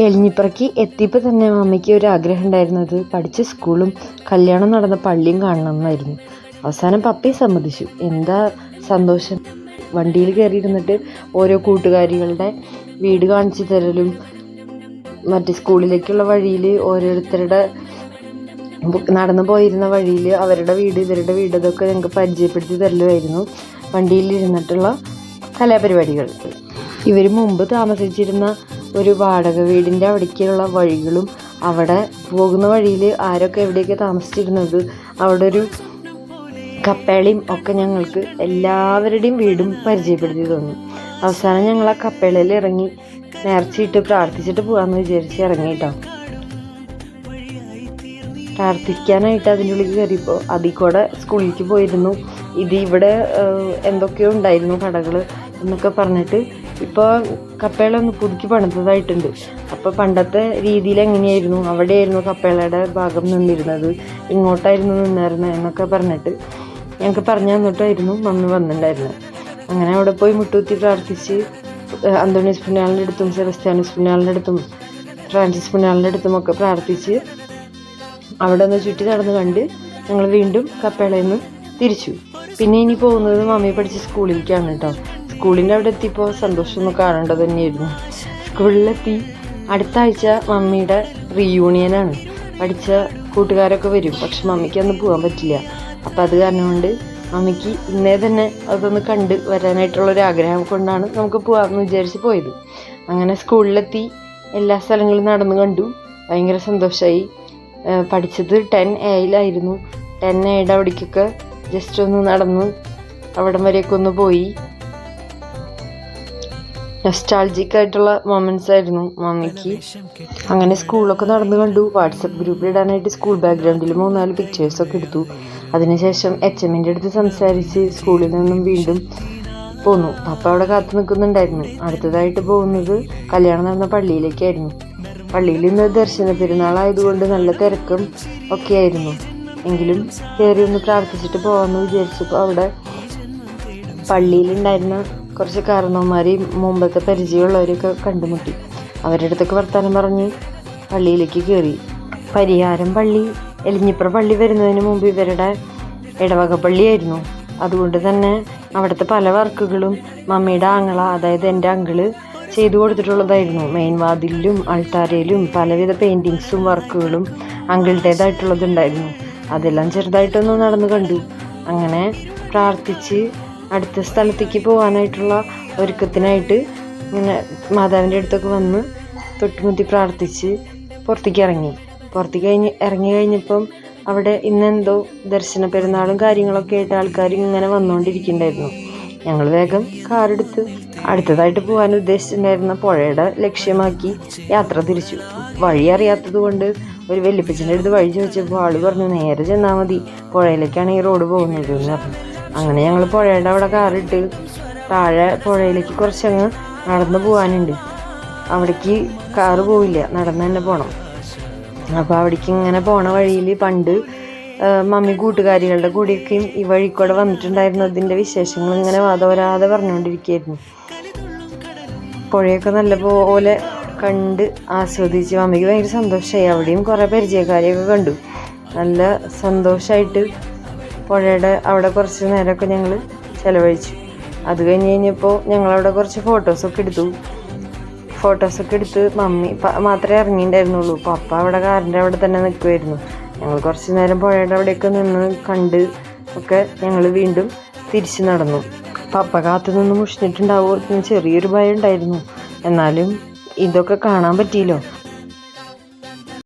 എലിഞ്ഞിപ്പറയ്ക്ക് എത്തിയപ്പോൾ തന്നെ മമ്മിക്ക് ഒരു ആഗ്രഹം ഉണ്ടായിരുന്നത് പഠിച്ച സ്കൂളും കല്യാണം നടന്ന പള്ളിയും കാണണം എന്നായിരുന്നു. അവസാനം പപ്പയെ സമ്മതിച്ചു. എന്താ സന്തോഷം! വണ്ടിയിൽ കയറിയിരുന്നിട്ട് ഓരോ കൂട്ടുകാരികളുടെ വീട് കാണിച്ചു തരലും മറ്റ് സ്കൂളിലേക്കുള്ള വഴിയിൽ ഓരോരുത്തരുടെ നടന്നു പോയിരുന്ന വഴിയിൽ അവരുടെ വീട് ഇവരുടെ വീട് ഇതൊക്കെ ഞങ്ങൾക്ക് പരിചയപ്പെടുത്തി തരലുമായിരുന്നു വണ്ടിയിലിരുന്നിട്ടുള്ള കലാപരിപാടികൾ. ഇവർ മുമ്പ് താമസിച്ചിരുന്ന ഒരു വാടക വീടിൻ്റെ അവിടേക്കുള്ള വഴികളും അവിടെ പോകുന്ന വഴിയിൽ ആരൊക്കെ എവിടെയൊക്കെ താമസിച്ചിരുന്നത് അവിടെ ഒരു കപ്പേളയും ഒക്കെ ഞങ്ങൾക്ക് എല്ലാവരുടെയും വീടും പരിചയപ്പെടുത്തി തന്നു. അവസാനം ഞങ്ങൾ ആ കപ്പേളയിൽ ഇറങ്ങി നേർച്ചയിട്ട് പ്രാർത്ഥിച്ചിട്ട് പോകാമെന്ന് വിചാരിച്ച് ഇറങ്ങിയിട്ടോ. പ്രാർത്ഥിക്കാനായിട്ട് അതിൻ്റെ ഉള്ളിൽ കയറിയപ്പോൾ അതിൽ കൂടെ സ്കൂളിലേക്ക് പോയിരുന്നു. ഇവിടെ എന്തൊക്കെയോ ഉണ്ടായിരുന്നു കടകൾ എന്നൊക്കെ പറഞ്ഞിട്ട് ഇപ്പോൾ കപ്പേള ഒന്ന് പുതുക്കി പണിതതായിട്ടുണ്ട്. അപ്പോൾ പണ്ടത്തെ രീതിയിൽ എങ്ങനെയായിരുന്നു, അവിടെയായിരുന്നു കപ്പേളയുടെ ഭാഗം നിന്നിരുന്നത്, ഇങ്ങോട്ടായിരുന്നു നിന്നിരുന്നത് എന്നൊക്കെ പറഞ്ഞിട്ട് ഞങ്ങൾക്ക് പറഞ്ഞു തന്നിട്ടായിരുന്നു മമ്മി വന്നിട്ടുണ്ടായിരുന്നത്. അങ്ങനെ അവിടെ പോയി മുട്ടുകുത്തി പ്രാർത്ഥിച്ച് അന്തോണീസ് പുണ്യാളിൻ്റെ അടുത്തും സെബസ്ത്യാനോസ് പുണ്യാളിൻ്റെ അടുത്തും ഫ്രാൻസിസ് പുണ്യാളിൻ്റെ അടുത്തും ഒക്കെ പ്രാർത്ഥിച്ച് അവിടെ ഒന്ന് ചുറ്റി നടന്ന് കണ്ട് ഞങ്ങൾ വീണ്ടും കപ്പേളയിൽ നിന്ന് തിരിച്ചു. പിന്നെ ഇനി പോകുന്നത് മമ്മി പഠിച്ച സ്കൂളിലേക്കാണ് കേട്ടോ. സ്കൂളിൻ്റെ അവിടെ എത്തിയപ്പോൾ സന്തോഷമൊന്നും കാണേണ്ടത് തന്നെയായിരുന്നു. സ്കൂളിലെത്തി അടുത്ത ആഴ്ച മമ്മിയുടെ റീയൂണിയനാണ്. പഠിച്ച കൂട്ടുകാരൊക്കെ വരും, പക്ഷെ മമ്മിക്ക് അന്ന് പോകാൻ പറ്റില്ല. അപ്പം അത് കാരണം കൊണ്ട് മമ്മിക്ക് ഇന്നേ തന്നെ അതൊന്ന് കണ്ട് വരാനായിട്ടുള്ളൊരാഗ്രഹം കൊണ്ടാണ് നമുക്ക് പോകാമെന്ന് വിചാരിച്ച് പോയത്. അങ്ങനെ സ്കൂളിലെത്തി എല്ലാ സ്ഥലങ്ങളും നടന്നു കണ്ടു. ഭയങ്കര സന്തോഷമായി. പഠിച്ചത് 10A-യിലായിരുന്നു. 10A-യുടെ അവിടേക്കൊക്കെ ജസ്റ്റ് ഒന്ന് നടന്ന് അവിടം വരെയൊക്കെ ഒന്ന് പോയി. നൊസ്റ്റാൾജിക് ആയിട്ടുള്ള മൊമെന്റ്സ് ആയിരുന്നു മമ്മിക്ക്. അങ്ങനെ സ്കൂളൊക്കെ നടന്നു കണ്ടു. വാട്സപ്പ് ഗ്രൂപ്പിൽ ഇടാനായിട്ട് സ്കൂൾ ബാക്ക്ഗ്രൗണ്ടിൽ 3-4 പിക്ചേഴ്സൊക്കെ എടുത്തു. അതിനുശേഷം HMൻ്റെ അടുത്ത് സംസാരിച്ച് സ്കൂളിൽ നിന്നും വീണ്ടും പോന്നു. പപ്പ അവിടെ കാത്തു നിൽക്കുന്നുണ്ടായിരുന്നു. അടുത്തതായിട്ട് പോകുന്നത് കല്യാണം നടന്ന പള്ളിയിലേക്കായിരുന്നു. പള്ളിയിൽ ഇന്ന് ദർശന പെരുന്നാളായതുകൊണ്ട് നല്ല തിരക്കും ഒക്കെ ആയിരുന്നു. എങ്കിലും കയറി ഒന്ന് പ്രാർത്ഥിച്ചിട്ട് പോകാമെന്ന് വിചാരിച്ചപ്പോൾ അവിടെ പള്ളിയിലുണ്ടായിരുന്ന കുറച്ച് കാരണവന്മാരെയും മുമ്പത്തെ പരിചയമുള്ളവരെയൊക്കെ കണ്ടുമുട്ടി. അവരുടെ അടുത്തൊക്കെ വർത്താനം പറഞ്ഞ് പള്ളിയിലേക്ക് കയറി. പരിയാരം പള്ളി എലിഞ്ഞിപ്പുറ പള്ളി വരുന്നതിന് മുമ്പ് ഇവരുടെ ഇടവക പള്ളിയായിരുന്നു. അതുകൊണ്ട് തന്നെ അവിടുത്തെ പല വർക്കുകളും മമ്മിയുടെ ആങ്ങള, അതായത് എൻ്റെ അങ്കിള് ചെയ്തു കൊടുത്തിട്ടുള്ളതായിരുന്നു. മെയിൻ വാതിലിലും അൾത്താരയിലും പലവിധ പെയിൻറ്റിങ്സും വർക്കുകളും അങ്കിളുടേതായിട്ടുള്ളതുണ്ടായിരുന്നു. അതെല്ലാം ചെറുതായിട്ടൊന്ന് നടന്നു കണ്ടു. അങ്ങനെ പ്രാർത്ഥിച്ച് അടുത്ത സ്ഥലത്തേക്ക് പോകാനായിട്ടുള്ള ഒരുക്കത്തിനായിട്ട് ഇങ്ങനെ മാതാവിൻ്റെ അടുത്തൊക്കെ വന്ന് തൊട്ടുമുട്ടി പ്രാർത്ഥിച്ച് പുറത്തേക്ക് ഇറങ്ങി കഴിഞ്ഞപ്പം അവിടെ ഇന്നെന്തോ ദർശന പെരുന്നാളും കാര്യങ്ങളൊക്കെ ആയിട്ട് ആൾക്കാർ ഇങ്ങനെ വന്നുകൊണ്ടിരിക്കുന്നുണ്ടായിരുന്നു. ഞങ്ങൾ വേഗം കാറെടുത്ത് അടുത്തതായിട്ട് പോകാൻ ഉദ്ദേശിച്ചിട്ടുണ്ടായിരുന്ന പുഴയുടെ ലക്ഷ്യമാക്കി യാത്ര തിരിച്ചു. വഴി അറിയാത്തത് കൊണ്ട് ഒരു വല്യപ്പച്ചൻ്റെ അടുത്ത് വഴി ചോദിച്ചപ്പോൾ ആൾ പറഞ്ഞു നേരെ ചെന്നാൽ മതി, പുഴയിലേക്കാണ് ഈ റോഡ് പോകുന്നത് എന്ന് പറഞ്ഞു. അങ്ങനെ ഞങ്ങൾ പുഴയുടെ അവിടെ കാറിട്ട് താഴെ പുഴയിലേക്ക് കുറച്ചങ്ങ് നടന്നു പോകാനുണ്ട്. അവിടേക്ക് കാറ് പോവില്ല, നടന്ന് തന്നെ പോകണം. അപ്പോൾ അവിടേക്ക് ഇങ്ങനെ പോണ വഴിയിൽ പണ്ട് മമ്മി കൂട്ടുകാരികളുടെ കൂടെയൊക്കെയും ഈ വഴിക്കൂടെ വന്നിട്ടുണ്ടായിരുന്നതിൻ്റെ വിശേഷങ്ങൾ ഇങ്ങനെ വാദവരാതെ പറഞ്ഞുകൊണ്ടിരിക്കുകയായിരുന്നു. പുഴയൊക്കെ നല്ലപോലെ കണ്ട് ആസ്വദിച്ച് മമ്മിക്ക് ഭയങ്കര സന്തോഷമായി. അവിടെയും കുറേ പരിചയക്കാരെയൊക്കെ കണ്ടു. നല്ല സന്തോഷമായിട്ട് പുഴയുടെ അവിടെ കുറച്ച് നേരമൊക്കെ ഞങ്ങൾ ചിലവഴിച്ചു. അത് കഴിഞ്ഞപ്പോൾ ഞങ്ങളവിടെ കുറച്ച് ഫോട്ടോസൊക്കെ എടുത്ത് മമ്മി മാത്രമേ ഇറങ്ങിയിട്ടുണ്ടായിരുന്നുള്ളൂ. പപ്പ അവിടെ കാറിൻ്റെ അവിടെ തന്നെ നിൽക്കുമായിരുന്നു. ഞങ്ങൾ കുറച്ച് നേരം പുഴയുടെ അവിടെയൊക്കെ നിന്ന് കണ്ട് ഒക്കെ ഞങ്ങൾ വീണ്ടും തിരിച്ച് നടന്നു. പപ്പ കാത്തു നിന്ന് മുഷിഞ്ഞിട്ടുണ്ടാവുമെന്ന് ചെറിയൊരു ഭയം ഉണ്ടായിരുന്നു. എന്നാലും ഇതൊക്കെ കാണാൻ പറ്റിയല്ലോ.